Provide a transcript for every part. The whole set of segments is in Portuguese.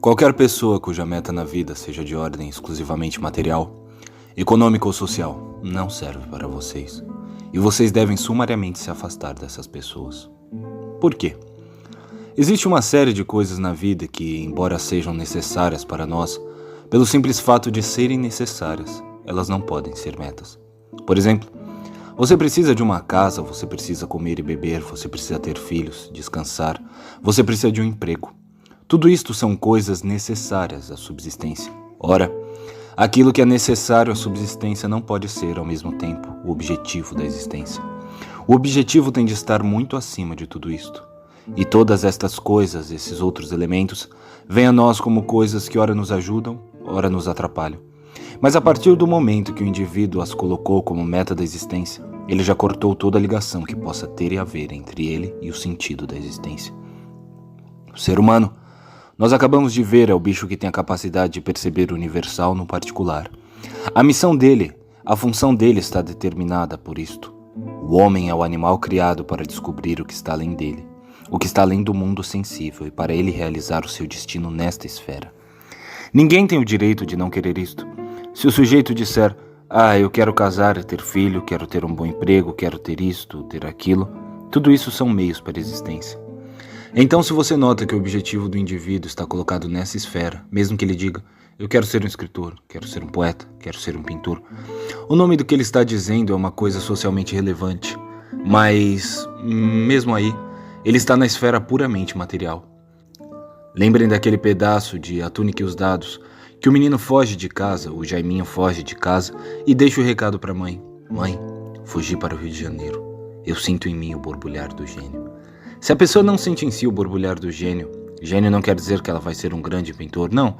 Qualquer pessoa cuja meta na vida seja de ordem exclusivamente material, econômica ou social, não serve para vocês. E vocês devem sumariamente se afastar dessas pessoas. Por quê? Existe uma série de coisas na vida que, embora sejam necessárias para nós, pelo simples fato de serem necessárias, elas não podem ser metas. Por exemplo, você precisa de uma casa, você precisa comer e beber, você precisa ter filhos, descansar, você precisa de um emprego. Tudo isto são coisas necessárias à subsistência. Ora, aquilo que é necessário à subsistência não pode ser, ao mesmo tempo, o objetivo da existência. O objetivo tem de estar muito acima de tudo isto. E todas estas coisas, esses outros elementos, vêm a nós como coisas que ora nos ajudam, ora nos atrapalham. Mas a partir do momento que o indivíduo as colocou como meta da existência, ele já cortou toda a ligação que possa ter e haver entre ele e o sentido da existência. O ser humano, nós acabamos de ver, é o bicho que tem a capacidade de perceber o universal no particular. A missão dele, a função dele está determinada por isto. O homem é o animal criado para descobrir o que está além dele, o que está além do mundo sensível e para ele realizar o seu destino nesta esfera. Ninguém tem o direito de não querer isto. Se o sujeito disser, eu quero casar e ter filho, quero ter um bom emprego, quero ter isto, ter aquilo, tudo isso são meios para a existência. Então, se você nota que o objetivo do indivíduo está colocado nessa esfera, mesmo que ele diga, eu quero ser um escritor, quero ser um poeta, quero ser um pintor, o nome do que ele está dizendo é uma coisa socialmente relevante, mas, mesmo aí, ele está na esfera puramente material. Lembrem daquele pedaço de A Túnica e os Dados, que o menino foge de casa, o Jaiminho foge de casa e deixa o recado para a mãe. Mãe, fugi para o Rio de Janeiro. Eu sinto em mim o borbulhar do gênio. Se a pessoa não sente em si o borbulhar do gênio, gênio não quer dizer que ela vai ser um grande pintor, não.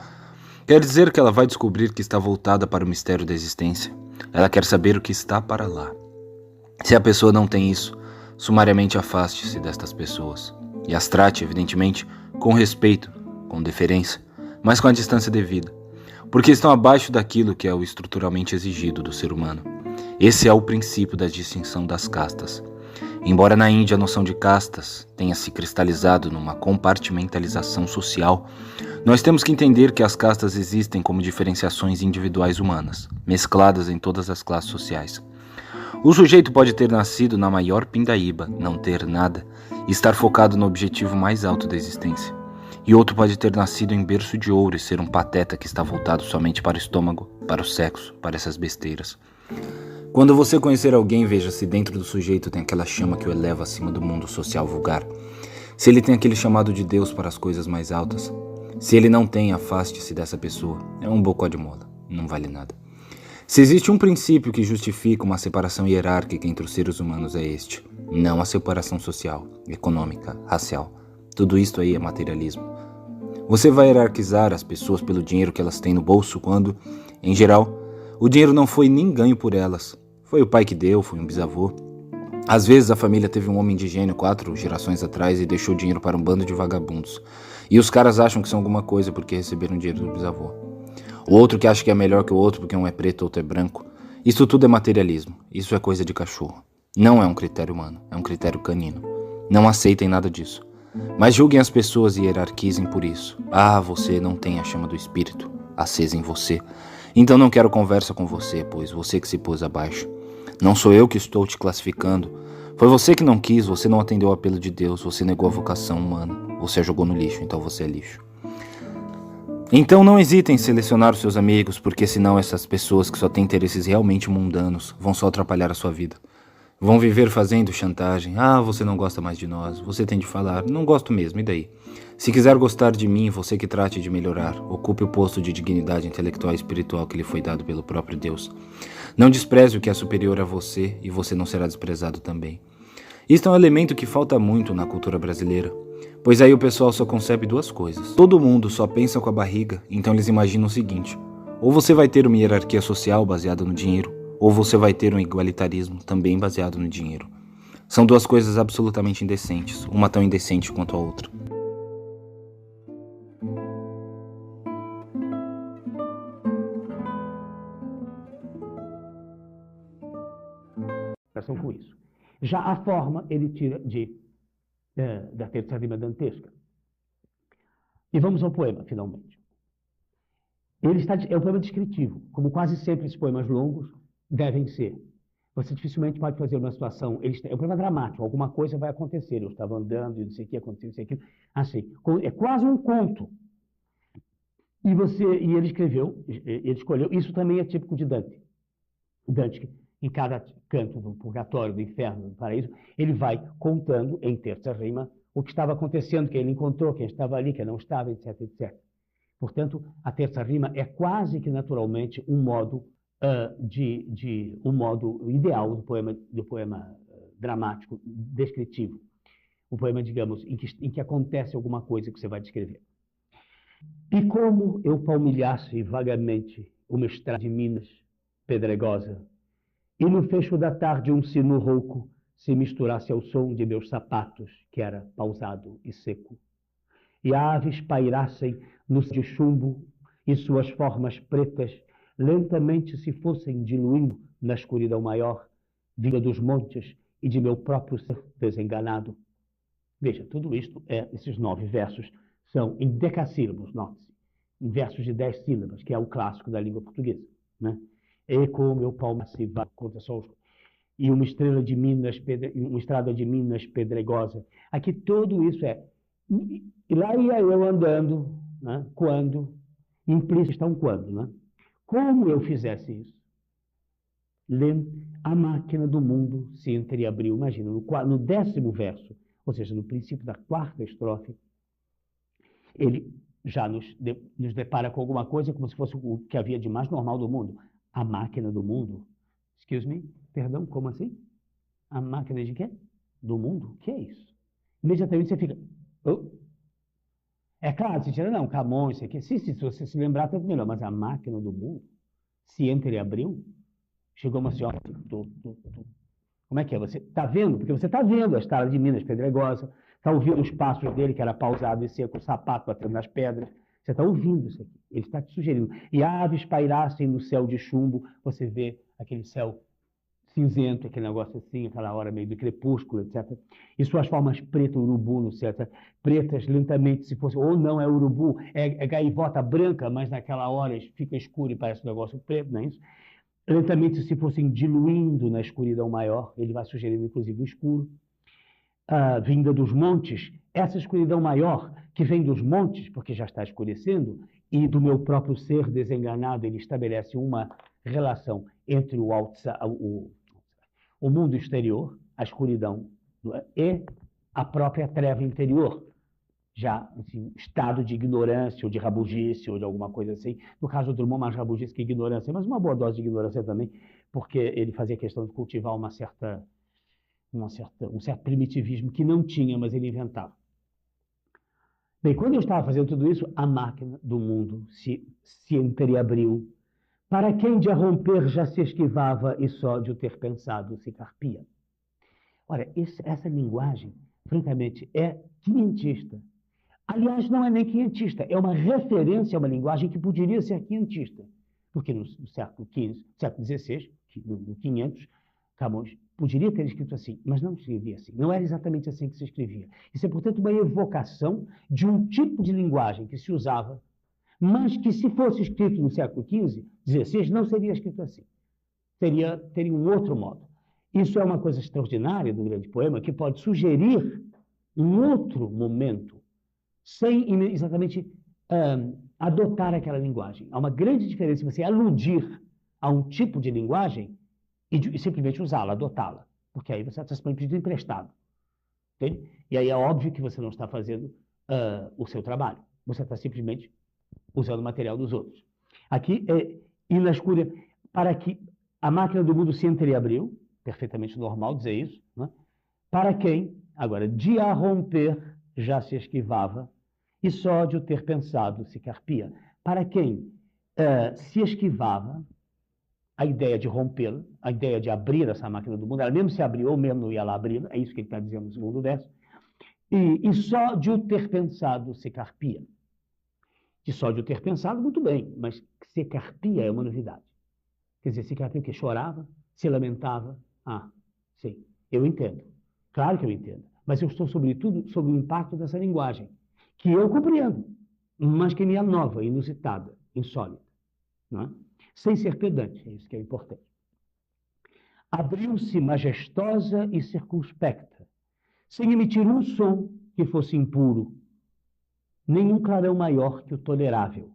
Quer dizer que ela vai descobrir que está voltada para o mistério da existência. Ela quer saber o que está para lá. Se a pessoa não tem isso, sumariamente afaste-se destas pessoas. E as trate, evidentemente, com respeito, com deferência, mas com a distância devida. Porque estão abaixo daquilo que é o estruturalmente exigido do ser humano. Esse é o princípio da distinção das castas. Embora na Índia a noção de castas tenha se cristalizado numa compartimentalização social, nós temos que entender que as castas existem como diferenciações individuais humanas, mescladas em todas as classes sociais. O sujeito pode ter nascido na maior pindaíba, não ter nada, e estar focado no objetivo mais alto da existência. E outro pode ter nascido em berço de ouro e ser um pateta que está voltado somente para o estômago, para o sexo, para essas besteiras. Quando você conhecer alguém, veja se dentro do sujeito tem aquela chama que o eleva acima do mundo social vulgar. Se ele tem aquele chamado de Deus para as coisas mais altas. Se ele não tem, afaste-se dessa pessoa. É um bocó de mola, não vale nada. Se existe um princípio que justifica uma separação hierárquica entre os seres humanos é este. Não a separação social, econômica, racial. Tudo isto aí é materialismo. Você vai hierarquizar as pessoas pelo dinheiro que elas têm no bolso quando, em geral, o dinheiro não foi nem ganho por elas. Foi o pai que deu, foi um bisavô. Às vezes a família teve um homem de gênio 4 gerações atrás e deixou dinheiro para um bando de vagabundos. E os caras acham que são alguma coisa porque receberam dinheiro do bisavô. O outro que acha que é melhor que o outro porque um é preto, outro é branco. Isso tudo é materialismo. Isso é coisa de cachorro. Não é um critério humano, é um critério canino. Não aceitem nada disso. Mas julguem as pessoas e hierarquizem por isso. Você não tem a chama do espírito acesa em você. Então não quero conversa com você, pois você que se pôs abaixo. Não sou eu que estou te classificando. Foi você que não quis, você não atendeu ao apelo de Deus, você negou a vocação humana. Você a jogou no lixo, então você é lixo. Então não hesitem em selecionar os seus amigos, porque senão essas pessoas que só têm interesses realmente mundanos vão só atrapalhar a sua vida. Vão viver fazendo chantagem. Você não gosta mais de nós. Você tem de falar. Não gosto mesmo, e daí? Se quiser gostar de mim, você que trate de melhorar. Ocupe o posto de dignidade intelectual e espiritual que lhe foi dado pelo próprio Deus. Não despreze o que é superior a você e você não será desprezado também. Isto é um elemento que falta muito na cultura brasileira. Pois aí o pessoal só concebe duas coisas. Todo mundo só pensa com a barriga, então eles imaginam o seguinte. Ou você vai ter uma hierarquia social baseada no dinheiro, ou você vai ter um igualitarismo também baseado no dinheiro. São duas coisas absolutamente indecentes, uma tão indecente quanto a outra. Com isso. Já a forma ele tira da terça rima dantesca. E vamos ao poema, finalmente. É um poema descritivo, como quase sempre esses poemas longos devem ser. Você dificilmente pode fazer uma situação... É um poema dramático, alguma coisa vai acontecer. Eu estava andando e não sei o que, aconteceu, não sei aquilo. Assim, é quase um conto. E ele escolheu, isso também é típico de Dante. Dante, em cada canto do purgatório, do inferno, do paraíso, ele vai contando em terça rima o que estava acontecendo, quem ele encontrou, quem estava ali, quem não estava, etc, etc. Portanto, a terça rima é quase que naturalmente um modo um modo ideal do poema dramático, descritivo. Um poema, digamos, em que acontece alguma coisa que você vai descrever. E como eu palmilhasse vagamente uma estrada de Minas pedregosa, e no fecho da tarde um sino rouco se misturasse ao som de meus sapatos, que era pausado e seco, e aves pairassem no céu de chumbo e suas formas pretas lentamente se fossem diluindo na escuridão maior, vinda dos montes e de meu próprio ser desenganado. Veja, tudo isto esses 9 versos são em decassílabos, note-se, em versos de 10 sílabas, que é o clássico da língua portuguesa, né? E como eu palmo se vai contra sol e uma estrada de Minas pedregosa. Aqui tudo isso e lá ia eu andando, né? Quando implícito está um quando, né? Como eu fizesse isso, a máquina do mundo se entreabriu. Imagina, no 10º verso, ou seja, no princípio da 4ª estrofe, ele já nos depara com alguma coisa como se fosse o que havia de mais normal do mundo. A máquina do mundo. Excuse me? Perdão, como assim? A máquina de quê? Do mundo? O que é isso? Imediatamente você fica... Oh. É claro, você tira, não, Camões, isso aqui. Sim, se você se lembrar, tanto melhor. Mas a máquina do mundo se entreabriu. Chegou uma senhora... Como é que é? Você está vendo? Porque você está vendo a estrada de Minas pedregosa, está ouvindo os passos dele, que era pausado e seco, o sapato batendo nas pedras. Você está ouvindo isso aqui. Ele está te sugerindo. E aves pairassem no céu de chumbo, você vê aquele céu cinzento, aquele negócio assim, aquela hora meio do crepúsculo, etc. E suas formas pretas, urubu no céu, etc. Pretas lentamente, se fosse, ou não é urubu, é gaivota branca, mas naquela hora fica escuro e parece um negócio preto, não é isso? Lentamente se fossem diluindo na escuridão maior, ele vai sugerindo inclusive o escuro, vinda dos montes, essa escuridão maior que vem dos montes, porque já está escurecendo, e do meu próprio ser desenganado, ele estabelece uma relação entre o mundo exterior, a escuridão, e a própria treva interior, já assim, estado de ignorância, ou de rabugice, ou de alguma coisa assim. No caso do Drummond, mais rabugice que ignorância, mas uma boa dose de ignorância também, porque ele fazia questão de cultivar um certo primitivismo que não tinha, mas ele inventava. Bem, quando eu estava fazendo tudo isso, a máquina do mundo se entreabriu, para quem de a romper já se esquivava e só de o ter pensado se carpia. Olha, essa linguagem, francamente, é quinhentista. Aliás, não é nem quinhentista, é uma referência a uma linguagem que poderia ser quinhentista. Porque no século XV, século XVI, no 500, Camões poderia ter escrito assim, mas não escrevia assim. Não era exatamente assim que se escrevia. Isso é, portanto, uma evocação de um tipo de linguagem que se usava, mas que, se fosse escrito no século XV, XVI, não seria escrito assim. Teria um outro modo. Isso é uma coisa extraordinária do grande poema, que pode sugerir um outro momento, sem exatamente adotar aquela linguagem. Há uma grande diferença em você aludir a um tipo de linguagem e simplesmente usá-la, adotá-la. Porque aí você está se pedindo emprestado. Entende? E aí é óbvio que você não está fazendo o seu trabalho. Você está simplesmente usando o material dos outros. Aqui, e na escura, para que a máquina do mundo se entreabriu, perfeitamente normal dizer isso, né? Para quem, agora, de a romper já se esquivava, e só de o ter pensado se carpia. Para quem se esquivava, a ideia de rompê-la, a ideia de abrir essa máquina do mundo, ela mesmo se abriu, ou mesmo não ia lá abri-la, é isso que ele está dizendo no segundo verso, e só de o ter pensado se carpia. De só de o ter pensado, muito bem, mas se carpia é uma novidade. Quer dizer, se carpia porque chorava, se lamentava. Sim, eu entendo. Claro que eu entendo. Mas eu estou, sobretudo, sob o impacto dessa linguagem, que eu compreendo. mas que me é nova, inusitada, insólita, não é? Sem ser pedante, é isso que é importante. Abriu-se majestosa e circunspecta, sem emitir um som que fosse impuro, nenhum clarão maior que o tolerável,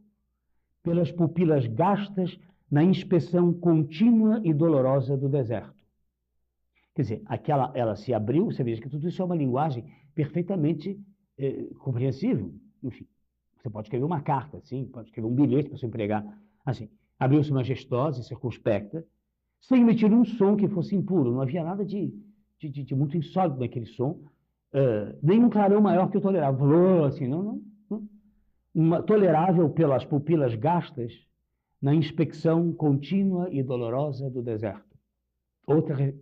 pelas pupilas gastas na inspeção contínua e dolorosa do deserto. Quer dizer, ela se abriu, você veja que tudo isso é uma linguagem perfeitamente compreensível. Enfim, você pode escrever uma carta, assim, pode escrever um bilhete para você empregar, assim. Abriu-se majestosa e circunspecta, sem emitir um som que fosse impuro. Não havia nada de muito insólito naquele som, nem um clarão maior que o tolerável. Falou assim, não. Tolerável pelas pupilas gastas na inspeção contínua e dolorosa do deserto. Outra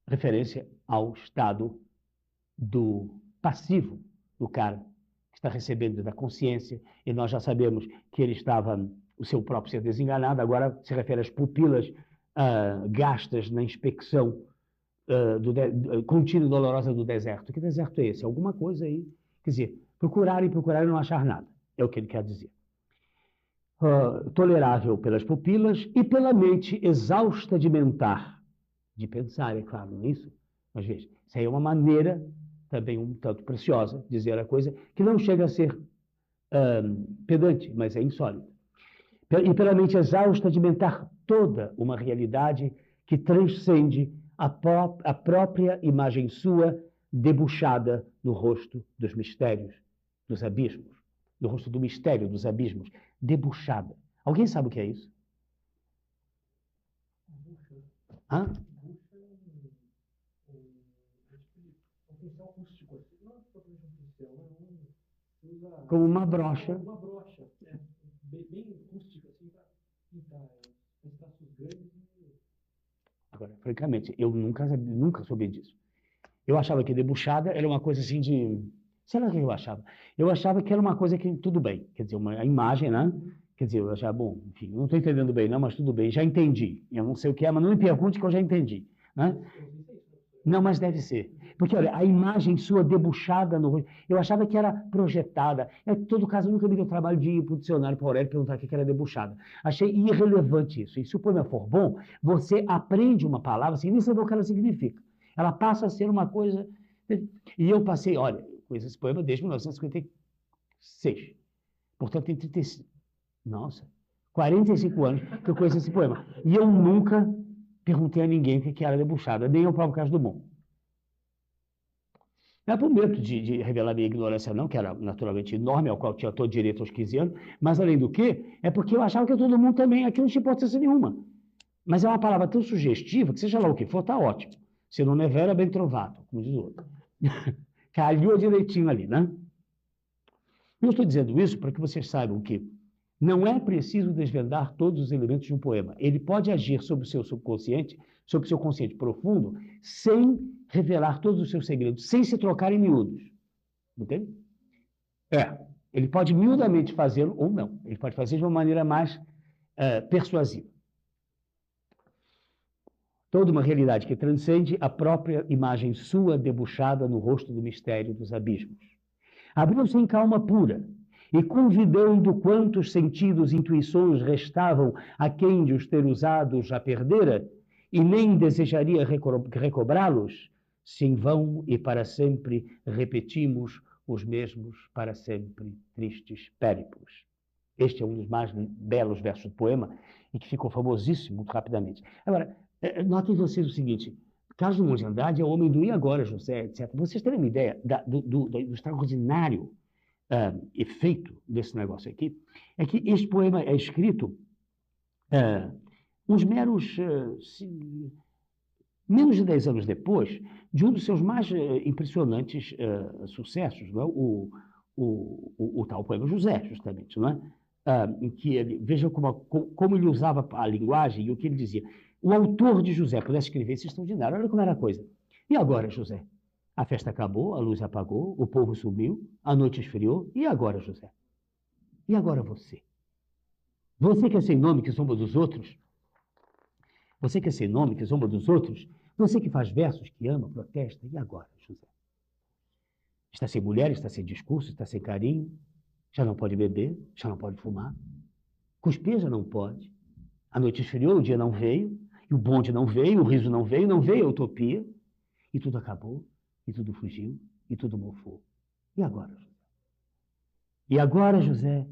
referência ao estado do passivo do cara que está recebendo da consciência, e nós já sabemos que ele estava, o seu próprio ser desenganado, agora se refere às pupilas gastas na inspeção contínua e dolorosa do deserto. Que deserto é esse? Alguma coisa aí. Quer dizer, procurar e não achar nada. É o que ele quer dizer. Tolerável pelas pupilas e pela mente exausta de mentar. De pensar, é claro, não é isso? Mas veja, isso aí é uma maneira também um tanto preciosa de dizer a coisa, que não chega a ser pedante, mas é insólita. E pela mente exausta de mentar toda uma realidade que transcende a própria imagem sua debuxada no rosto dos mistérios, dos abismos, no rosto do mistério dos abismos, debuxada. Alguém sabe o que é isso? Hã? Como uma brocha. Uma brocha, bem rústica, assim, para pintar os traços grandes. Agora, francamente, eu nunca soube disso. Eu achava que debuxada era uma coisa assim de... Sei lá o que eu achava. Eu achava que era uma coisa que tudo bem. Quer dizer, a imagem, né? Quer dizer, eu achava, bom, enfim, não estou entendendo bem não, mas tudo bem, já entendi. Eu não sei o que é, mas não me pergunte que eu já entendi. Né? Não, mas deve ser. Porque, olha, a imagem sua debuxada no rosto, eu achava que era projetada. Em todo caso, eu nunca me deu trabalho de ir para o dicionário para o Aurélio perguntar o que era debuxada. Achei irrelevante isso. E se o poema for bom, você aprende uma palavra sem nem saber o que ela significa. Ela passa a ser uma coisa... E eu passei, olha, com esse poema desde 1956. Portanto, tem 35... Nossa, 45 anos que eu conheço esse poema. E eu nunca perguntei a ninguém o que era debuxada, nem ao próprio Carlos Drummond. Não é por medo de revelar minha ignorância, não, que era naturalmente enorme, ao qual tinha todo direito aos 15 anos, mas além do que, é porque eu achava que todo mundo também, aqui não tinha importância nenhuma. Mas é uma palavra tão sugestiva que, seja lá o que for, está ótimo. Se não é vera, bem trovato, como diz o outro. Calhou direitinho ali, né? Eu estou dizendo isso para que vocês saibam que não é preciso desvendar todos os elementos de um poema. Ele pode agir sobre o seu subconsciente, sobre o seu consciente profundo, sem revelar todos os seus segredos, sem se trocar em miúdos. Entende? Ele pode miudamente fazê-lo ou não. Ele pode fazer de uma maneira mais persuasiva. Toda uma realidade que transcende a própria imagem sua debuxada no rosto do mistério dos abismos. Abriu-se em calma pura, e convidando quantos sentidos e intuições restavam a quem de os ter usado já perdera, e nem desejaria recobrá-los, se em vão e para sempre repetimos os mesmos para sempre tristes périplos. Este é um dos mais belos versos do poema, e que ficou famosíssimo muito rapidamente. Agora, notem vocês o seguinte, Carlos Drummond de Andrade é o homem do e agora, José, etc. Vocês terem uma ideia do extraordinário efeito desse negócio aqui, é que este poema é escrito uns meros, menos de 10 anos depois, de um dos seus mais impressionantes sucessos, não é? O tal poema José, justamente, não é? Em que ele, veja como ele usava a linguagem e o que ele dizia. O autor de José pudesse escrever esse extraordinário, olha como era a coisa. E agora, José? A festa acabou, a luz apagou, o povo sumiu, a noite esfriou. E agora, José? E agora você? Você que é sem nome, que sombra dos outros? Você que é sem nome, que sombra dos outros? Você que faz versos, que ama, protesta. E agora, José? Está sem mulher, está sem discurso, está sem carinho, já não pode beber, já não pode fumar. Cuspir já não pode. A noite esfriou, o dia não veio, e o bonde não veio, o riso não veio a utopia, e tudo acabou, e tudo fugiu, e tudo mofou. E agora, José? E agora, José?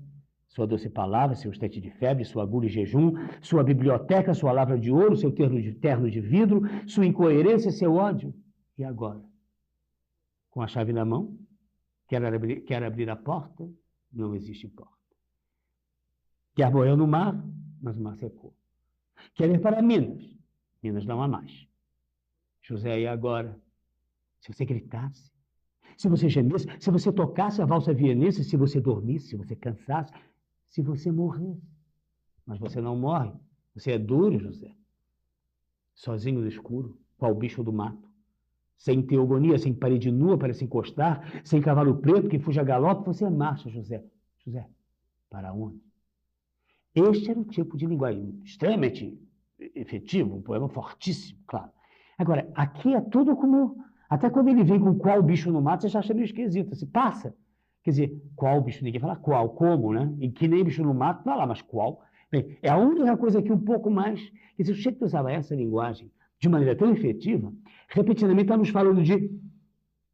Sua doce palavra, seu estete de febre, sua agulha e jejum, sua biblioteca, sua lavra de ouro, seu terno de vidro, sua incoerência, seu ódio. E agora? Com a chave na mão, quer abrir a porta, não existe porta. Quer morrer no mar, mas o mar secou. Quer ir para Minas, Minas não há mais. José, e agora? Se você gritasse, se você gemesse, se você tocasse a valsa vienense, se você dormisse, se você cansasse, se você morresse. Mas você não morre. Você é duro, José. Sozinho no escuro, qual bicho do mato. Sem teogonia, sem parede nua para se encostar, sem cavalo preto que fuja a galope, você marcha, José. José, para onde? Este era o tipo de linguagem extremamente efetivo, um poema fortíssimo, claro. Agora, aqui é tudo como... Até quando ele vem com qual bicho no mato, você já acha meio esquisito. Se passa. Quer dizer, qual bicho? Ninguém fala qual, como, né? E que nem bicho no mato, vai lá, mas qual? Bem, é a única coisa aqui um pouco mais... Quer dizer, o Shakespeare usava essa linguagem de maneira tão efetiva, repetidamente estamos falando de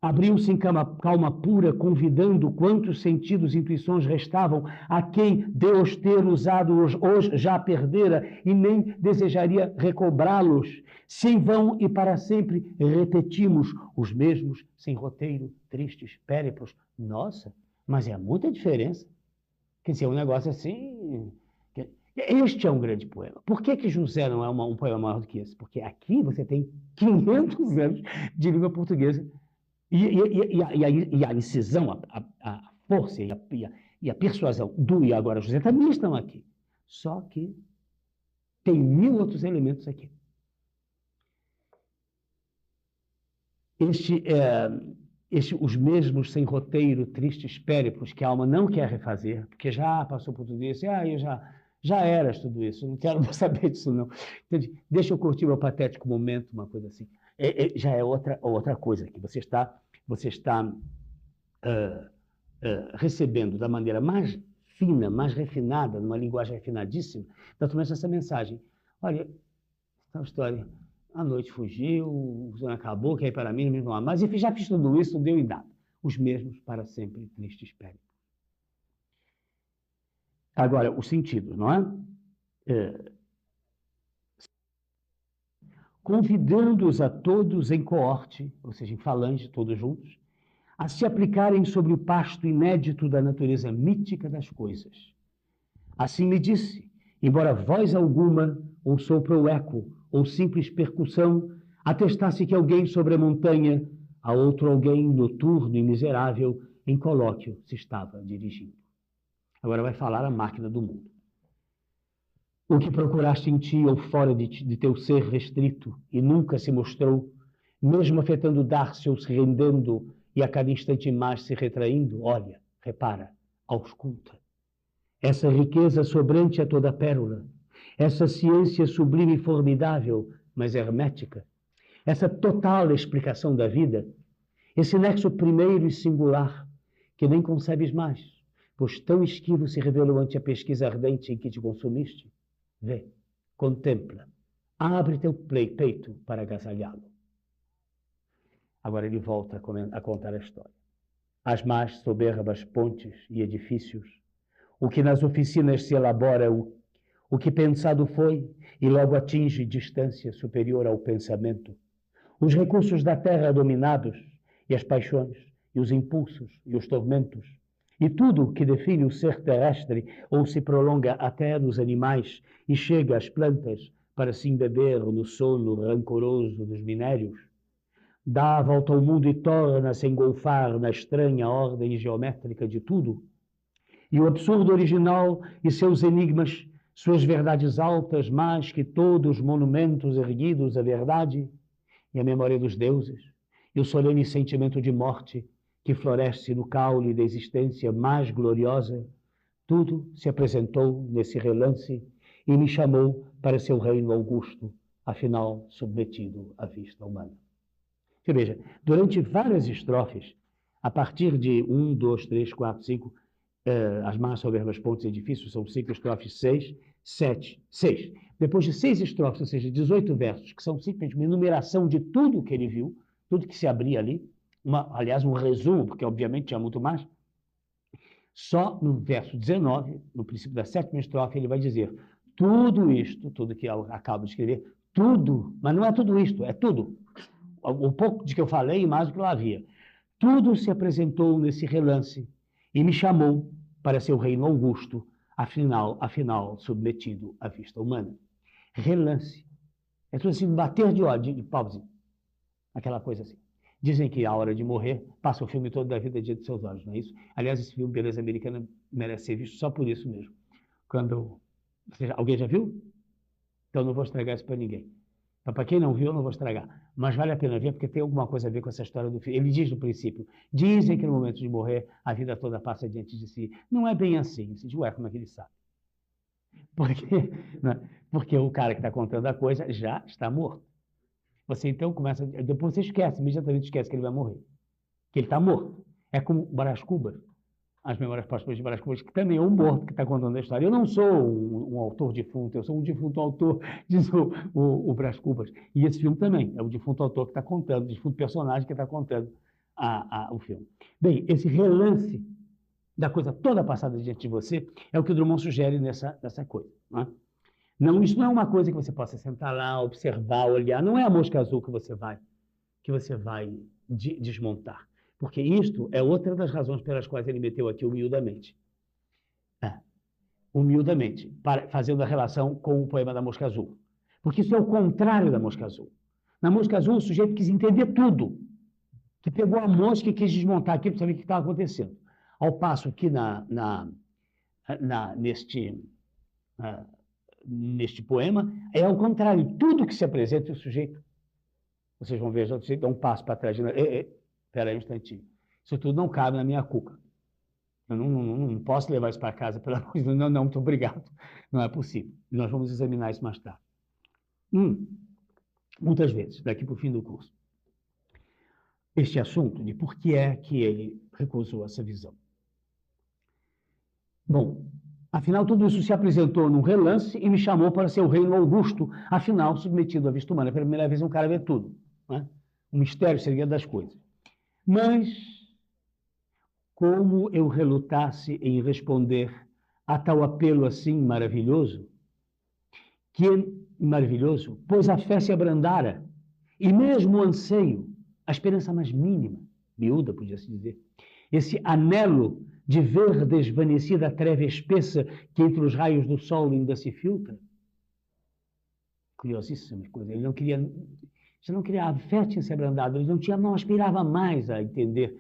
abriu-se em calma pura, convidando quantos sentidos e intuições restavam a quem Deus ter usado hoje já perdera e nem desejaria recobrá-los. Se em vão e para sempre repetimos os mesmos, sem roteiro, tristes périplos. Nossa, mas é muita diferença. Quer dizer, um negócio assim... Este é um grande poema. Por que José não é um poema maior do que esse? Porque aqui você tem 500 anos de língua portuguesa e a incisão, a força e a persuasão do e agora José também estão aqui. Só que tem 1000 outros elementos aqui. Os mesmos sem roteiro, tristes périplos que a alma não quer refazer, porque já passou por tudo isso, eu já eras tudo isso, não quero saber disso não. Entende? Deixa eu curtir meu patético momento, uma coisa assim. Já é outra coisa aqui. Você está recebendo da maneira mais fina, mais refinada, numa linguagem refinadíssima, naturalmente essa mensagem. Olha, essa história, a noite fugiu, o sonho acabou, quer ir para mim, não há mais. Enfim, já fiz tudo isso, deu em dado. Os mesmos para sempre tristes périplos. Agora, o sentido, não é? Convidando-os a todos em coorte, ou seja, em falange, todos juntos, a se aplicarem sobre o pasto inédito da natureza mítica das coisas. Assim me disse, embora voz alguma, ou sopro ou eco, ou simples percussão, atestasse que alguém sobre a montanha, a outro alguém noturno e miserável, em colóquio se estava dirigindo. Agora vai falar a máquina do mundo. O que procuraste em ti ou fora de teu ser restrito e nunca se mostrou, mesmo afetando dar-se ou se rendendo e a cada instante mais se retraindo, olha, repara, ausculta. Essa riqueza sobrante a toda pérola, essa ciência sublime e formidável, mas hermética, essa total explicação da vida, esse nexo primeiro e singular, que nem concebes mais, pois tão esquivo se revelou ante a pesquisa ardente em que te consumiste. Vê, contempla, abre teu peito para agasalhá-lo. Agora ele volta a contar a história. As mais soberbas pontes e edifícios, o que nas oficinas se elabora, o que pensado foi e logo atinge distância superior ao pensamento, os recursos da terra dominados e as paixões e os impulsos e os tormentos, e tudo que define o ser terrestre ou se prolonga até nos animais e chega às plantas para se embeber no sono rancoroso dos minérios, dá a volta ao mundo e torna-se a engolfar na estranha ordem geométrica de tudo, e o absurdo original e seus enigmas, suas verdades altas mais que todos os monumentos erguidos à verdade e à memória dos deuses, e o solene sentimento de morte que floresce no caule da existência mais gloriosa, tudo se apresentou nesse relance e me chamou para seu reino augusto, afinal submetido à vista humana. Você veja, durante várias estrofes, A partir de 1, 2, 3, 4, 5, as marras soberbas, pontos e edifícios, são 5 estrofes, 6, 7, 6. Depois de 6 estrofes, ou seja, 18 versos, que são simplesmente uma enumeração de tudo que ele viu, tudo que se abria ali, aliás, um resumo, porque obviamente tinha muito mais. Só no verso 19, no princípio da 7ª estrofe, ele vai dizer tudo isto, tudo que eu acabo de escrever, tudo, mas não é tudo isto, é tudo. Um pouco de que eu falei e mais do que lá havia. Tudo se apresentou nesse relance e me chamou para seu reino augusto, afinal submetido à vista humana. Relance. É tudo assim, bater de ódio, de pause. Aquela coisa assim. Dizem que a hora de morrer passa o filme todo da vida diante de seus olhos, não é isso? Aliás, esse filme Beleza Americana merece ser visto só por isso mesmo. Alguém já viu? Então não vou estragar isso para ninguém. Então, para quem não viu, eu não vou estragar. Mas vale a pena ver, porque tem alguma coisa a ver com essa história do filme. Ele diz no princípio, dizem que no momento de morrer, a vida toda passa diante de si. Não é bem assim. Você diz, ué, como é que ele sabe? Porque o cara que está contando a coisa já está morto. Você então começa, depois você esquece, imediatamente esquece que ele vai morrer. Que ele está morto. É como Brás Cubas, as Memórias Póstumas de Brás Cubas, que também é um morto que está contando a história. Eu não sou um autor defunto, eu sou um defunto autor, diz o Brás Cubas. E esse filme também é o defunto autor que está contando, o defunto personagem que está contando o filme. Bem, esse relance da coisa toda passada diante de você é o que o Drummond sugere nessa coisa. Não é? Não, isso não é uma coisa que você possa sentar lá, observar, olhar. Não é a mosca azul que você vai desmontar. Porque isto é outra das razões pelas quais ele meteu aqui humildemente. Humildemente, fazendo a relação com o poema da mosca azul. Porque isso é o contrário da mosca azul. Na mosca azul, o sujeito quis entender tudo. Que pegou a mosca e quis desmontar aquilo para saber o que estava acontecendo. Ao passo que neste poema, é ao contrário. Tudo que se apresenta, o sujeito... Vocês vão ver, o sujeito dá um passo para trás. Espera aí um instantinho. Isso tudo não cabe na minha cuca. Eu não posso levar isso para casa, pelo amor de Deus. Não, muito obrigado. Não é possível. E nós vamos examinar isso mais tarde. Muitas vezes, daqui para o fim do curso. Este assunto de por que é que ele recusou essa visão. Bom, afinal, tudo isso se apresentou num relance e me chamou para seu reino augusto, afinal, submetido à vista humana. Pela primeira vez, um cara vê tudo. Né? O mistério segredo das coisas. Mas, como eu relutasse em responder a tal apelo assim maravilhoso, pois a fé se abrandara, e mesmo o anseio, a esperança mais mínima, miúda, podia-se dizer, esse anelo de ver desvanecida a treva espessa que entre os raios do sol ainda se filtra. Curiosíssima coisa. Ele não queria, a fé tinha se abrandado, ele não aspirava mais a entender,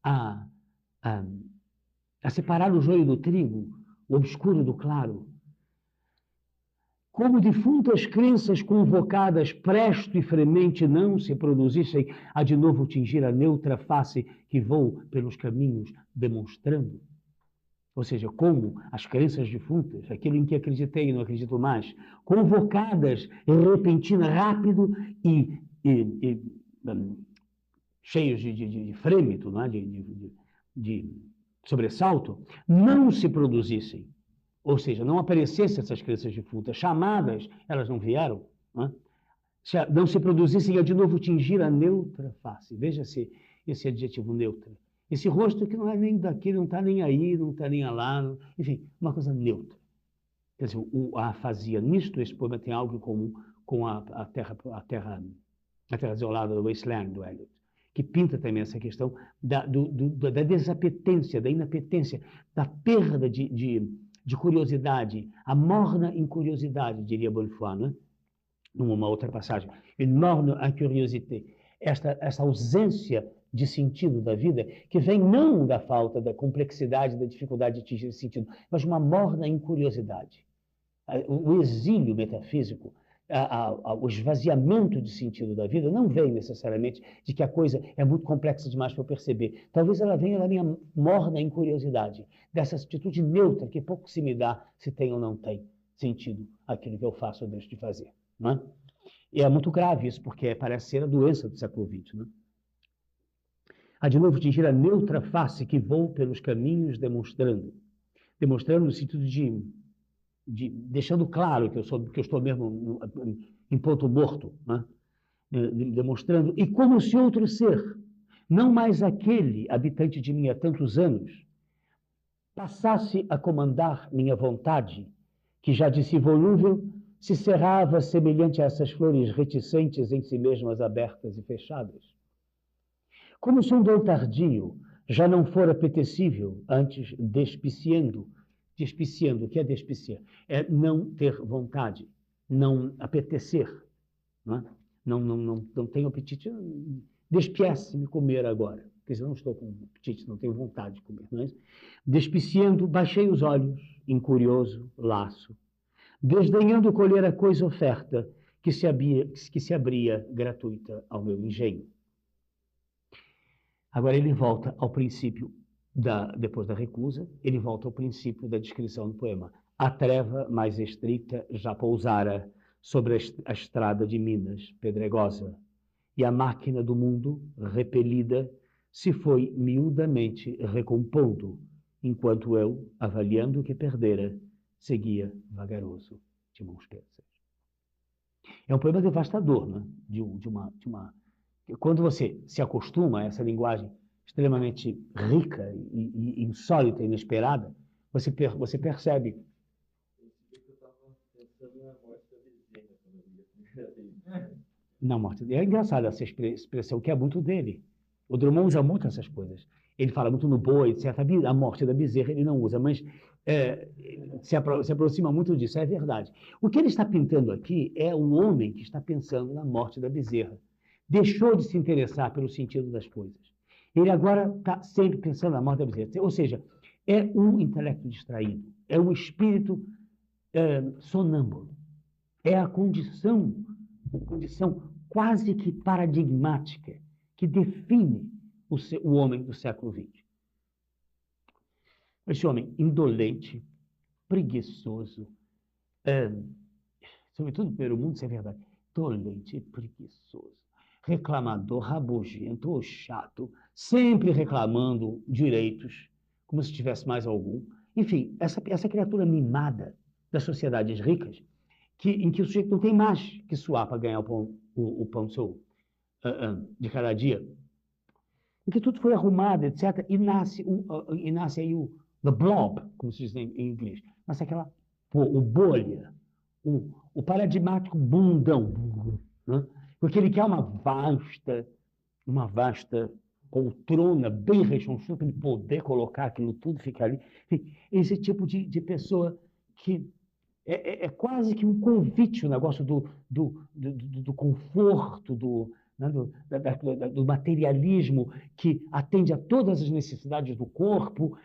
a separar o joio do trigo, o obscuro do claro. Como defuntas crenças convocadas presto e fremente não se produzissem a de novo tingir a neutra face que vou pelos caminhos demonstrando. Ou seja, como as crenças defuntas, aquilo em que acreditei e não acredito mais, convocadas repentina, rápido e cheios de frêmito, não é? de sobressalto, não se produzissem. Ou seja, não aparecessem essas crenças defuntas, chamadas, elas não vieram, não se produzissem a de novo tingir a neutra face. Veja-se esse adjetivo neutra. Esse rosto que não é nem daqui, não está nem aí, não está nem lá, enfim, uma coisa neutra. Quer dizer, a afasia nisto, esse poema tem algo em comum com a terra desolada do Wasteland, do Eliot, que pinta também essa questão da desapetência, da inapetência, da perda de curiosidade, a morna incuriosidade, diria Bonnefoy, né? Numa outra passagem. Une morne incuriosité. Essa ausência de sentido da vida, que vem não da falta da complexidade, da dificuldade de atingir esse sentido, mas uma morna incuriosidade. O exílio metafísico, o esvaziamento de sentido da vida não vem necessariamente de que a coisa é muito complexa demais para eu perceber. Talvez ela venha da minha morna incuriosidade, dessa atitude neutra que pouco se me dá se tem ou não tem sentido aquilo que eu faço ou deixo de fazer. Não é? E é muito grave isso, porque parece ser a doença do século XX. Né? Há de novo tingir a neutra face que vou pelos caminhos demonstrando no sentido deixando claro que eu estou mesmo em ponto morto, né? Demonstrando, e como se outro ser, não mais aquele habitante de mim há tantos anos, passasse a comandar minha vontade, que já de si volúvel se cerrava semelhante a essas flores reticentes em si mesmas abertas e fechadas. Como se um dom tardio já não fora apetecível, antes despiciando, o que é despiciar? É não ter vontade, não apetecer, não tenho apetite, despiece-me comer agora, porque eu não estou com apetite, não tenho vontade de comer. Não é? Despiciando, baixei os olhos, incurioso laço, desdenhando colher a coisa oferta que se abria gratuita ao meu engenho. Agora ele volta ao princípio, depois da recusa, ele volta ao princípio da descrição do poema. A treva mais estrita já pousara sobre a estrada de Minas, pedregosa, e a máquina do mundo, repelida, se foi miudamente recompondo, enquanto eu, avaliando o que perdera, seguia vagaroso, de mãos persas. É um poema devastador, né? Quando você se acostuma a essa linguagem extremamente rica e insólita, inesperada, você percebe. Eu estava pensando na morte da Bezerra quando eu vi a primeira vez. Na morte. É engraçado essa expressão, que é muito dele. O Drummond usa muito essas coisas. Ele fala muito no boi, etc. A morte da bezerra ele não usa, mas se aproxima muito disso, é verdade. O que ele está pintando aqui é um homem que está pensando na morte da bezerra. Deixou de se interessar pelo sentido das coisas. Ele agora está sempre pensando na morte da bezerra. Ou seja, é um intelecto distraído, é um espírito sonâmbulo. É a condição quase que paradigmática que define o homem do século XX. Esse homem indolente, preguiçoso, sobretudo no primeiro mundo, isso é verdade, indolente, preguiçoso, reclamador, rabugento ou chato, sempre reclamando direitos, como se tivesse mais algum. Enfim, essa criatura mimada das sociedades ricas, em que o sujeito não tem mais que suar para ganhar o pão de cada dia, em que tudo foi arrumado, etc., e nasce aí the blob, como se diz em inglês, nasce o bolha, o paradigmático bundão, né? Porque ele quer uma vasta poltrona bem rechonchuda para ele poder colocar aquilo tudo, ficar ali. Enfim, esse tipo de pessoa que é quase que um convite, o negócio do conforto, do materialismo que atende a todas as necessidades do corpo,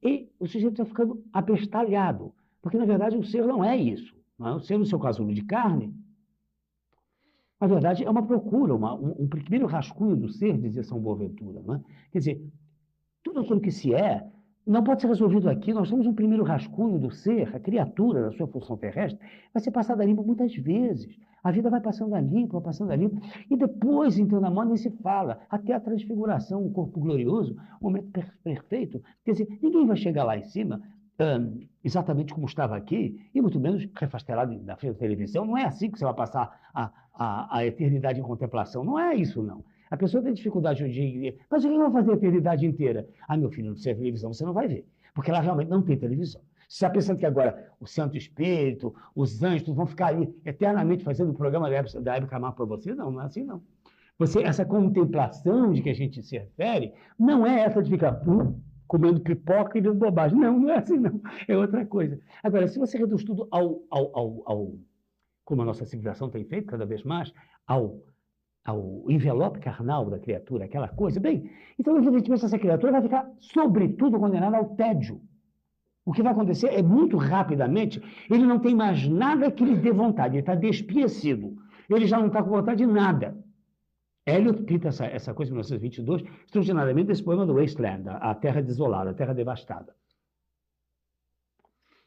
e o sujeito está ficando abestalhado, porque, na verdade, o ser não é isso. Não é? O ser, no seu casulo de carne, na verdade, é uma procura, um primeiro rascunho do ser, dizia São Boaventura. Não é? Quer dizer, tudo aquilo que se é não pode ser resolvido aqui. Nós temos um primeiro rascunho do ser, a criatura, na sua função terrestre, vai ser passada a limpo muitas vezes. A vida vai passando a limpo, e depois, então, na morte nem se fala, até a transfiguração, o corpo glorioso, o momento perfeito. Quer dizer, ninguém vai chegar lá em cima exatamente como estava aqui, e muito menos refastelado na frente da televisão. Não é assim que você vai passar a eternidade em contemplação. Não é isso, não. A pessoa tem dificuldade de... Mas o que eu vou fazer a eternidade inteira? Ah, meu filho, se é televisão, você não vai ver. Porque ela realmente não tem televisão. Você está pensando que agora o Santo Espírito, os anjos, vão ficar aí eternamente fazendo o programa da Hebe Camargo para você? Não, não é assim, não. Essa contemplação de que a gente se refere, não é essa de ficar comendo pipoca e vendo bobagem. Não, não é assim, não. É outra coisa. Agora, se você reduz tudo como a nossa civilização tem feito cada vez mais, ao envelope carnal da criatura, aquela coisa, bem, então, evidentemente, essa criatura vai ficar, sobretudo, condenada ao tédio. O que vai acontecer é, muito rapidamente, ele não tem mais nada que lhe dê vontade, ele está despiecido, ele já não está com vontade de nada. Eliot pinta essa coisa em 1922, extraordinariamente, desse poema do Wasteland, a terra desolada, a terra devastada.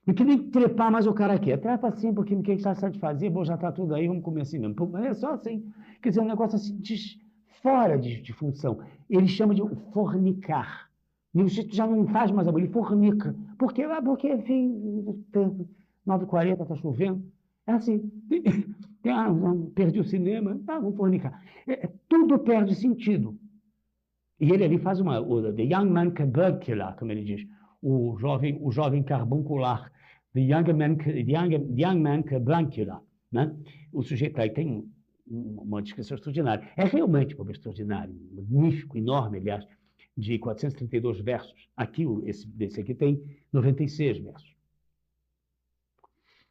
Não quer nem trepar mais o cara aqui. Trepa assim, porque o que a gente está satisfazer, bom, já está tudo aí, vamos comer assim mesmo. É só assim. Quer dizer, um negócio assim fora de função. Ele chama de fornicar. E o sujeito já não faz mais amor, ele fornica. Por quê? Porque, enfim, 9h40, está chovendo. É assim, perdi o cinema, vamos fornicar. Tudo perde sentido. E ele ali faz the young man carbuncular, como ele diz, o jovem carbuncular, the young man carbuncular, né? O sujeito aí tem uma descrição extraordinária. É realmente um poema extraordinário, magnífico, enorme, aliás, de 432 versos. Aqui, esse aqui tem 96 versos.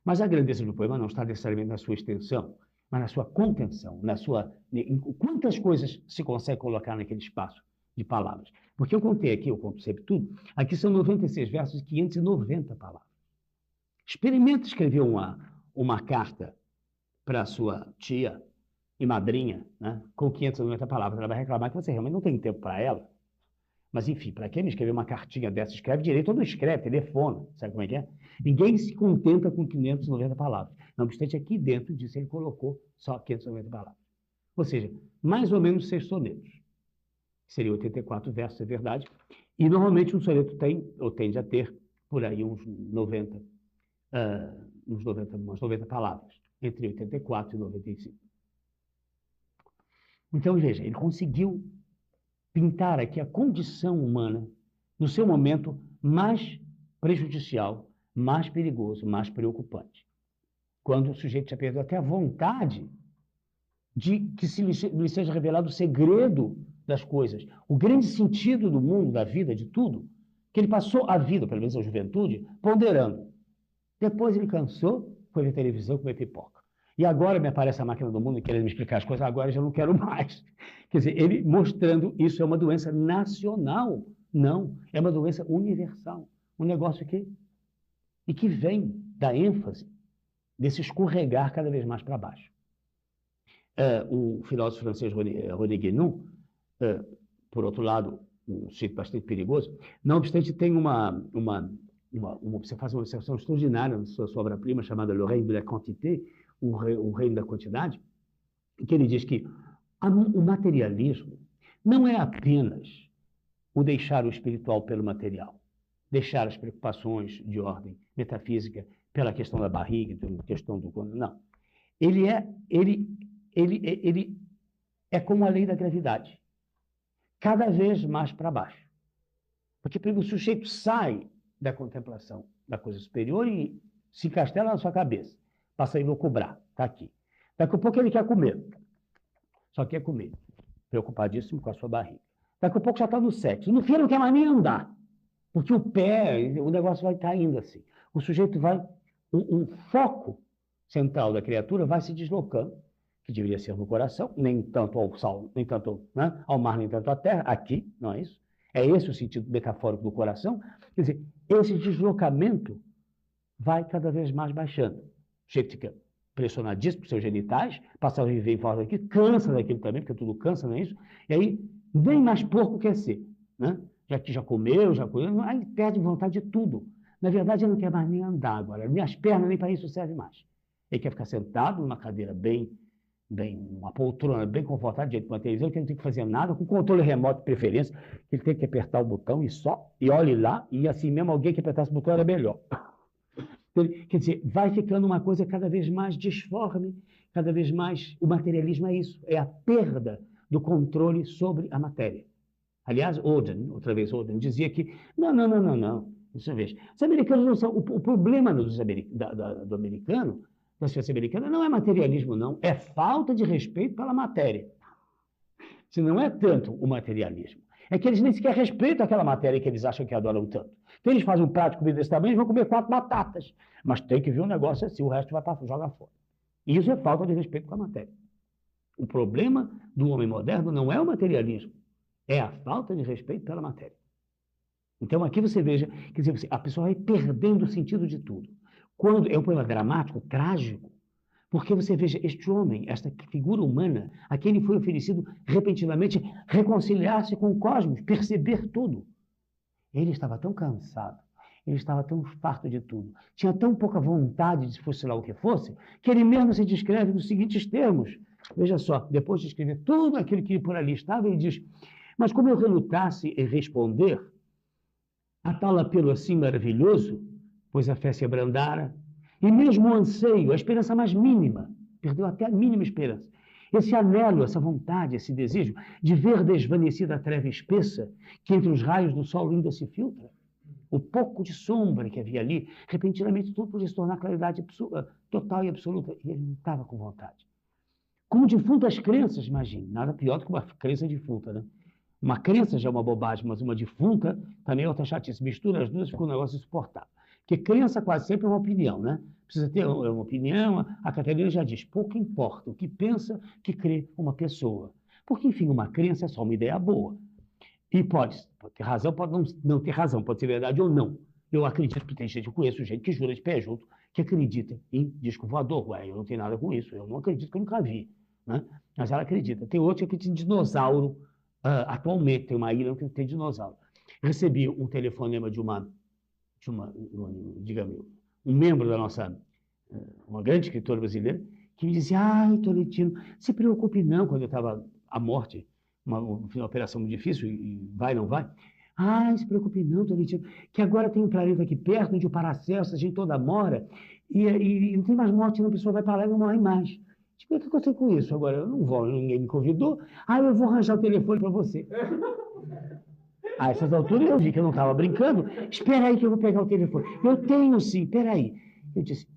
Mas a grandeza do poema não está necessariamente na sua extensão, mas na sua contenção, em quantas coisas se consegue colocar naquele espaço de palavras. Porque eu contei aqui, eu conto sempre tudo, aqui são 96 versos e 590 palavras. Experimenta escrever uma carta para sua tia e madrinha, né, com 590 palavras. Ela vai reclamar que você realmente não tem tempo para ela. Mas, enfim, para quem me escrever uma cartinha dessa, escreve direito ou não escreve, telefona, sabe como é que é? Ninguém se contenta com 590 palavras. Não obstante, aqui dentro disso ele colocou só 590 palavras. Ou seja, mais ou menos 6 sonetos. Seria 84 versos, é verdade. E, normalmente, um soneto tem, ou tende a ter, por aí, umas 90 palavras, entre 84 e 95. Então, veja, ele conseguiu pintar aqui a condição humana no seu momento mais prejudicial, mais perigoso, mais preocupante. Quando o sujeito já perdeu até a vontade de que lhe seja revelado o segredo das coisas, o grande sentido do mundo, da vida, de tudo, que ele passou a vida, pelo menos a juventude, ponderando. Depois ele cansou, foi ver televisão, comer pipoca. E agora me aparece a máquina do mundo querendo me explicar as coisas, agora eu já não quero mais. Quer dizer, ele mostrando isso é uma doença nacional. Não, é uma doença universal. Um negócio que vem da ênfase desse escorregar cada vez mais para baixo. O filósofo francês René Guénon, por outro lado, um sujeito bastante perigoso, não obstante tem você faz uma observação extraordinária na sua obra-prima chamada Le Règne de la Quantité, o reino da quantidade, que ele diz que o materialismo não é apenas o deixar o espiritual pelo material, deixar as preocupações de ordem metafísica pela questão da barriga, pela questão do... Não. Ele é como a lei da gravidade, cada vez mais para baixo. Porque o sujeito sai da contemplação da coisa superior e se encastela na sua cabeça. Passa a elucubrar, está aqui. Daqui a pouco ele quer comer. Só quer comer. Preocupadíssimo com a sua barriga. Daqui a pouco já está no sexo. No fim, ele não quer mais nem andar. Porque o negócio vai caindo assim. O sujeito vai... Um foco central da criatura vai se deslocando, que deveria ser no coração, nem tanto ao sal, nem tanto, né, ao mar, nem tanto à terra. Aqui, não é isso? É esse o sentido metafórico do coração. Quer dizer, esse deslocamento vai cada vez mais baixando. O sujeito fica pressionadíssimo por seus genitais, passa a viver em volta daquilo, cansa daquilo também, porque tudo cansa, não é isso? E aí, nem mais porco quer ser, né? Já comeu, aí perde vontade de tudo. Na verdade, ele não quer mais nem andar agora, nem as pernas, nem para isso serve mais. Ele quer ficar sentado numa cadeira uma poltrona bem confortável, diante de uma televisão, que ele não tem que fazer nada, com controle remoto de preferência, que ele tem que apertar o botão e olhe lá, e assim mesmo alguém que apertasse o botão era melhor. Quer dizer, vai ficando uma coisa cada vez mais disforme, cada vez mais... O materialismo é isso, é a perda do controle sobre a matéria. Aliás, Oden, dizia que não. Isso veja. Os americanos não são... O problema do americano, da ciência americana, não é materialismo, não. É falta de respeito pela matéria. Se não é tanto o materialismo. É que eles nem sequer respeitam aquela matéria que eles acham que adoram tanto. Então eles fazem um prato de comida desse tamanho e vão comer 4 batatas. Mas tem que vir um negócio assim, o resto vai para jogar fora. E isso é falta de respeito com a matéria. O problema do homem moderno não é o materialismo, é a falta de respeito pela matéria. Então aqui você veja, quer dizer, a pessoa vai perdendo o sentido de tudo. Quando é um poema dramático, trágico, porque você veja, este homem, esta figura humana, a quem lhe foi oferecido repentinamente reconciliar-se com o cosmos, perceber tudo. Ele estava tão cansado, ele estava tão farto de tudo, tinha tão pouca vontade de fosse lá o que fosse, que ele mesmo se descreve nos seguintes termos. Veja só, depois de escrever tudo aquilo que por ali estava, ele diz, mas como eu relutasse em responder a tal apelo assim maravilhoso, pois a fé se abrandara, e mesmo o anseio, a esperança mais mínima, perdeu até a mínima esperança. Esse anelo, essa vontade, esse desejo de ver desvanecida a treva espessa que entre os raios do sol ainda se filtra, o pouco de sombra que havia ali, repentinamente tudo podia se tornar claridade total e absoluta. E ele não estava com vontade. Como defuntas crenças, imagine, nada pior do que uma crença defunta, né? Uma crença já é uma bobagem, mas uma defunta também é outra chatice. Mistura as duas, fica um negócio insuportável. Porque crença quase sempre é uma opinião, né? Precisa ter uma opinião. A Catarina já diz, pouco importa o que pensa, que crê uma pessoa. Porque, enfim, uma crença é só uma ideia boa. E pode ter razão, pode não ter razão, pode ser verdade ou não. Eu acredito que tem gente, eu conheço gente que jura de pé junto, que acredita em disco voador. Ué, eu não tenho nada com isso, eu não acredito, que eu nunca vi. Né? Mas ela acredita. Tem outro que acredita em dinossauro. Atualmente tem uma ilha que tem dinossauro. Recebi um telefonema de digamos, um membro da nossa, uma grande escritora brasileira, que me dizia, ai, Tolentino, se preocupe não, quando eu estava à morte, uma operação muito difícil, e vai, não vai. Ai, se preocupe não, Tolentino, que agora tem um planeta aqui perto, onde o Paracelso, a gente toda mora, e não tem mais morte, não, a pessoa vai para lá e não morre mais. Tipo, o que aconteceu com isso? Agora, eu não vou, ninguém me convidou, eu vou arranjar o telefone para você. A essas alturas eu vi que eu não estava brincando. Espera aí que eu vou pegar o telefone. Eu tenho sim, espera aí. Eu disse,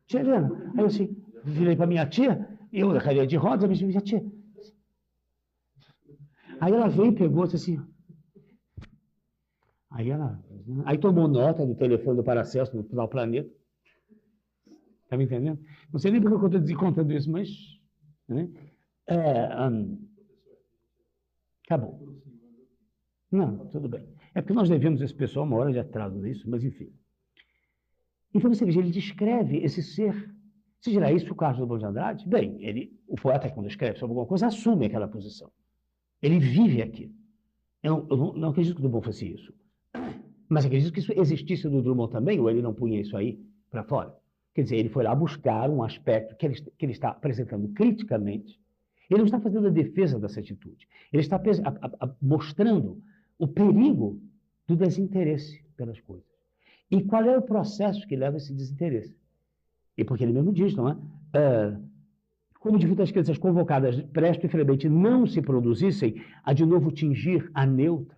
tia Helena. Aí eu assim, virei para minha tia, eu na cadeira de rodas, eu me disse, tia. Aí ela veio e pegou, disse assim. Aí tomou nota do telefone do Paracelso, no final planeta. Tá me entendendo? Não sei nem porque eu estou contando isso, mas. Né? Acabou. Não, tudo bem. É porque nós devemos esse pessoal uma hora de atraso nisso, mas enfim. Então você veja, ele descreve esse ser. Se dirá isso o Carlos Drummond de Andrade? Bem, o poeta, quando escreve sobre alguma coisa, assume aquela posição. Ele vive aquilo. Eu não acredito que o Drummond fosse isso. Mas acredito que isso existisse no Drummond também, ou ele não punha isso aí para fora. Quer dizer, ele foi lá buscar um aspecto que ele está apresentando criticamente. Ele não está fazendo a defesa dessa atitude. Ele está mostrando o perigo do desinteresse pelas coisas. E qual é o processo que leva a esse desinteresse? E porque ele mesmo diz, não é? Como de muitas crenças convocadas presto e fremente não se produzissem, a de novo tingir a neutra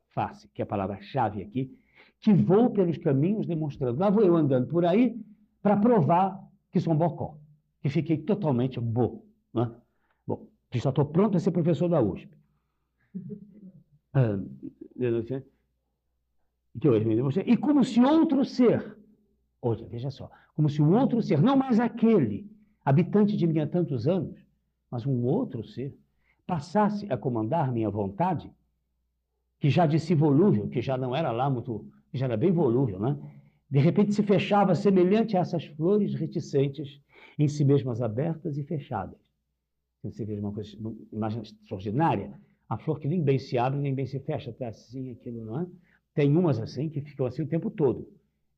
face, que é a palavra-chave aqui, que vou pelos caminhos demonstrando. Lá vou eu andando por aí para provar que sou um bocó, que fiquei totalmente bobo. Né? Bom, que só estou pronto a ser professor da USP. E como se outro ser, veja só, como se um outro ser, não mais aquele, habitante de mim há tantos anos, mas um outro ser, passasse a comandar minha vontade, que já de si volúvel, que já não era lá muito, que já era bem volúvel, né? De repente se fechava semelhante a essas flores reticentes, em si mesmas abertas e fechadas. Você vê uma coisa, uma imagem extraordinária, a flor que nem bem se abre, nem bem se fecha, tá assim, aquilo, não é? Tem umas assim que ficam assim o tempo todo.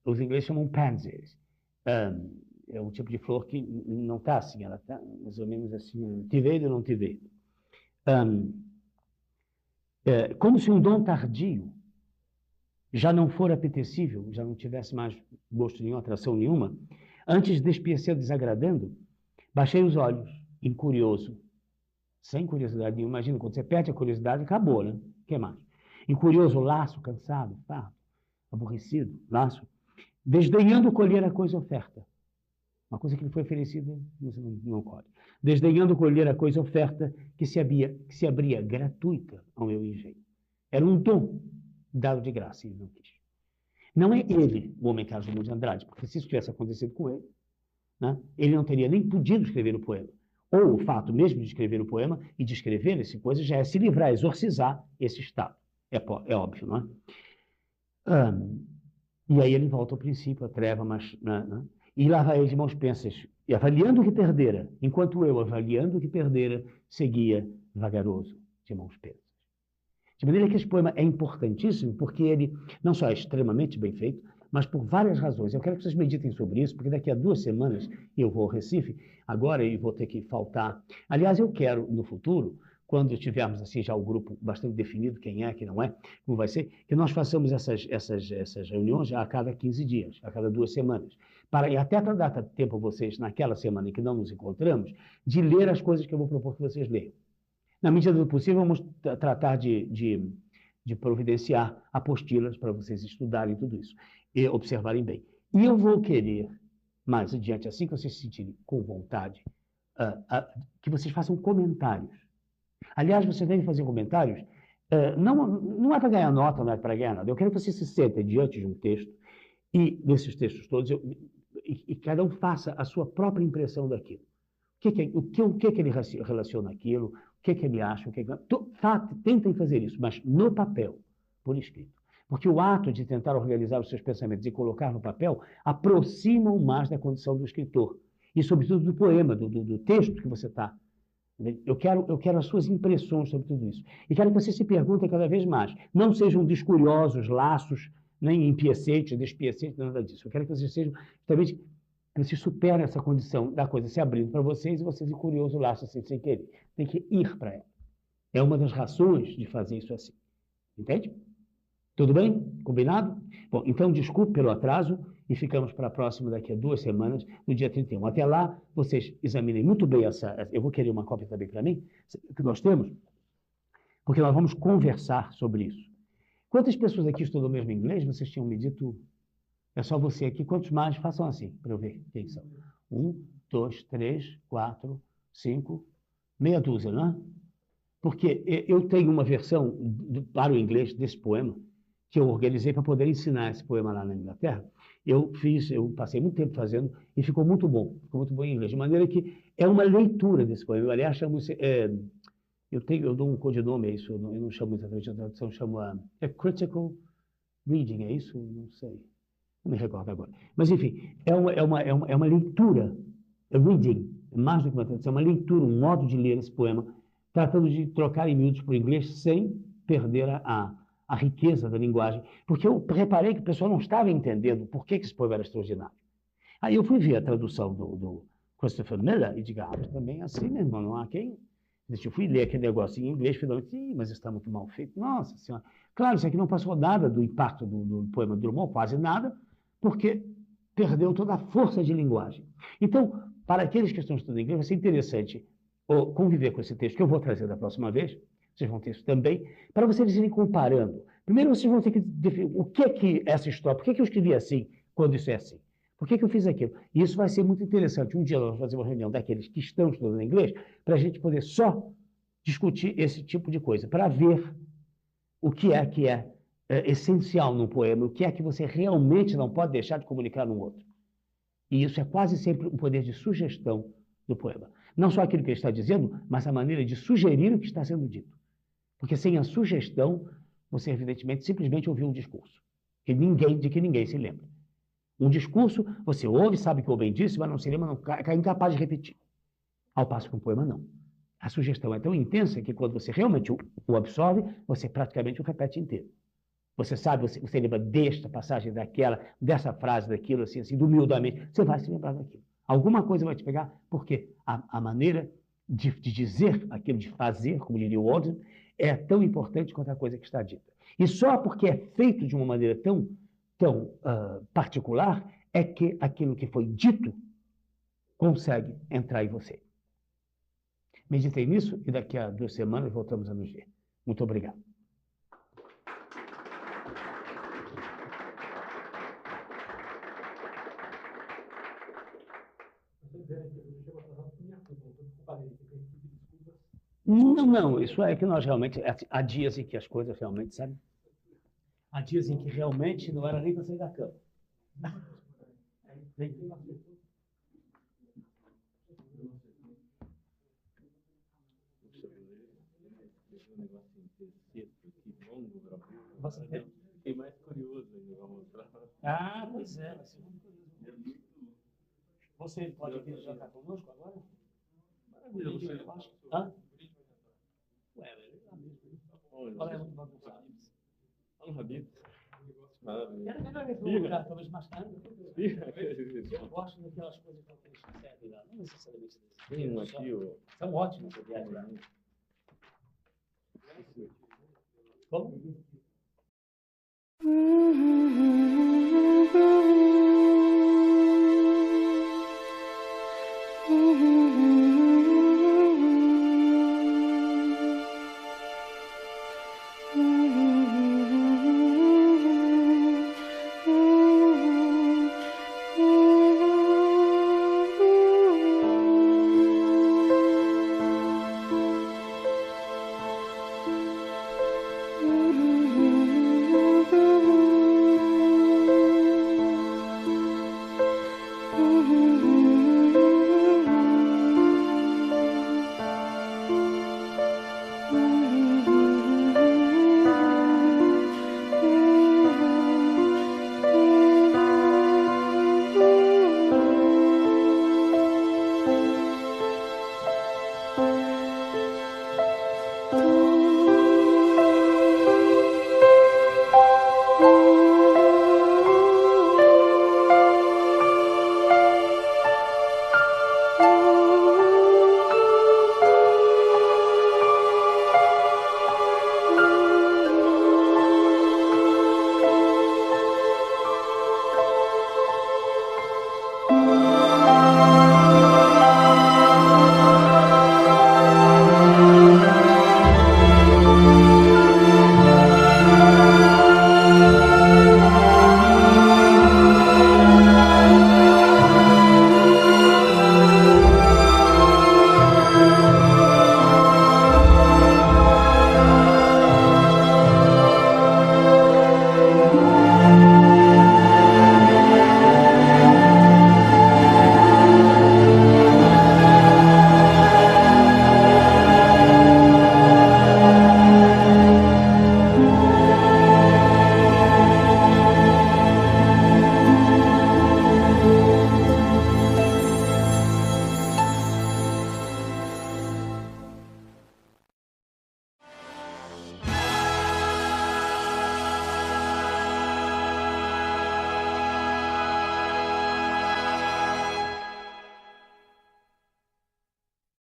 Os ingleses chamam pansies. É um tipo de flor que não está assim, ela está mais ou menos assim, te veio ou não te veio. Como se um dom tardio já não for apetecível, já não tivesse mais gosto nenhum, atração nenhuma, antes de despiecer desagradando, baixei os olhos, incurioso, sem curiosidade nenhuma. Imagina, quando você perde a curiosidade, acabou, né? O que mais? Incurioso, laço, cansado, farto, aborrecido, laço, desdenhando colher a coisa oferta. Uma coisa que lhe foi oferecida, você não colhe. Desdenhando colher a coisa oferta que se abria gratuita ao meu engenho. Era um dom dado de graça, ele não quis. Não é ele, o homem Carlos Drummond de Andrade, porque se isso tivesse acontecido com ele, né, ele não teria nem podido escrever o poema. Ou o fato mesmo de escrever o poema e de escrever esse coisa já é se livrar, exorcizar esse estado. É óbvio, não é? E aí ele volta ao princípio, a treva, mas... Né? E lá vai ele de mãos pensas, e avaliando o que perdera, enquanto eu, avaliando o que perdera, seguia vagaroso de mãos pensas. De maneira que esse poema é importantíssimo, porque ele não só é extremamente bem feito, mas por várias razões. Eu quero que vocês meditem sobre isso, porque daqui a 2 semanas eu vou ao Recife, agora e vou ter que faltar. Aliás, eu quero, no futuro, quando tivermos assim já o grupo bastante definido, quem é, quem não é, como vai ser, que nós façamos essas reuniões a cada 15 dias, a cada 2 semanas. E até para dar tempo a vocês, naquela semana em que não nos encontramos, de ler as coisas que eu vou propor que vocês leiam. Na medida do possível, vamos tratar de providenciar apostilas para vocês estudarem tudo isso e observarem bem. E eu vou querer, mais adiante, assim que vocês se sentirem com vontade, que vocês façam comentários. Aliás, vocês devem fazer comentários, não é para ganhar nota, não é para ganhar nada. Eu quero que vocês se sentem diante de um texto e, desses textos todos, e cada um faça a sua própria impressão daquilo. O que ele relaciona aquilo, o que ele acha, tentem fazer isso, mas no papel, por escrito. Porque o ato de tentar organizar os seus pensamentos e colocar no papel aproximam mais da condição do escritor. E, sobretudo, do poema, do texto que você está. Eu quero as suas impressões sobre tudo isso. E quero que você se pergunte cada vez mais. Não sejam descuriosos, laços, nem empiecetes, despiecetes, nada disso. Eu quero que vocês sejam, justamente, que vocês superem essa condição da coisa se abrindo para vocês e vocês, curioso, laçam assim, sem querer. Tem que ir para ela. É uma das razões de fazer isso assim. Entende? Tudo bem? Combinado? Bom, então, desculpe pelo atraso e ficamos para a próxima daqui a 2 semanas, no dia 31. Até lá, vocês examinem muito bem essa... Eu vou querer uma cópia também para mim, que nós temos, porque nós vamos conversar sobre isso. Quantas pessoas aqui estudam mesmo inglês? Vocês tinham me dito... É só você aqui. Quantos mais? Façam assim, para eu ver quem são. 1, 2, 3, 4, 5, meia dúzia, não é? Porque eu tenho uma versão para o inglês desse poema, que eu organizei para poder ensinar esse poema lá na Inglaterra. Eu passei muito tempo fazendo e ficou muito bom em inglês. De maneira que é uma leitura desse poema. Eu, aliás, chamo isso... eu dou um codinome a isso, eu não chamo exatamente a tradução, chamo critical reading, é isso? Não sei. Não me recordo agora. Mas, enfim, é uma leitura, reading, mais do que uma tradução, é uma leitura, um modo de ler esse poema, tratando de trocar em miúdos para o inglês sem perder a riqueza da linguagem. Porque eu reparei que o pessoal não estava entendendo por que esse poema era extraordinário. Aí eu fui ver a tradução do Christopher Miller e digo, também é assim, meu irmão, não há quem... Eu fui ler aquele negócio em inglês, finalmente, mas está muito mal feito. Nossa Senhora. Claro, isso aqui não passou nada do impacto do poema do Drummond, quase nada, porque perdeu toda a força de linguagem. Então, para aqueles que estão estudando inglês, vai ser interessante conviver com esse texto, que eu vou trazer da próxima vez, vocês vão ter isso também, para vocês irem comparando. Primeiro, vocês vão ter que definir o que é que essa história, por que eu escrevi assim, quando isso é assim? Por que eu fiz aquilo? E isso vai ser muito interessante. Um dia nós vamos fazer uma reunião daqueles que estão estudando inglês, para a gente poder só discutir esse tipo de coisa, para ver o que é essencial num poema, o que é que você realmente não pode deixar de comunicar no outro. E isso é quase sempre um poder de sugestão do poema. Não só aquilo que ele está dizendo, mas a maneira de sugerir o que está sendo dito. Porque sem a sugestão, você evidentemente simplesmente ouviu um discurso, de que ninguém se lembra. Um discurso, você ouve, sabe que o bem disse, mas não se lembra, não, é incapaz de repetir. Ao passo que um poema não. A sugestão é tão intensa que quando você realmente o absorve, você praticamente o repete inteiro. Você sabe, você lembra desta passagem, daquela, dessa frase, daquilo, assim, humildemente, você vai se lembrar daquilo. Alguma coisa vai te pegar, porque a maneira de dizer aquilo, de fazer, como diria o Walden, é tão importante quanto a coisa que está dita. E só porque é feito de uma maneira tão particular é que aquilo que foi dito consegue entrar em você. Meditei nisso e daqui a 2 semanas voltamos a nos ver. Muito obrigado. Não, isso é que nós realmente... Há dias em que as coisas realmente, sabe? Há dias em que realmente não era nem para sair da cama. Fiquei mais curioso ainda, vou mostrar. Ah, pois é. Você pode vir jantar conosco agora? Maravilha, você... Hã? Ué, é lá mesmo. Olha, Fala aí, muito bagunçado. Fala, Rabito. Era melhor ir para um lugar, talvez mais tarde. Eu gosto daquelas coisas que eles recebem lá. Não necessariamente Tem um aqui, ó. são ótimos, aliás. Como?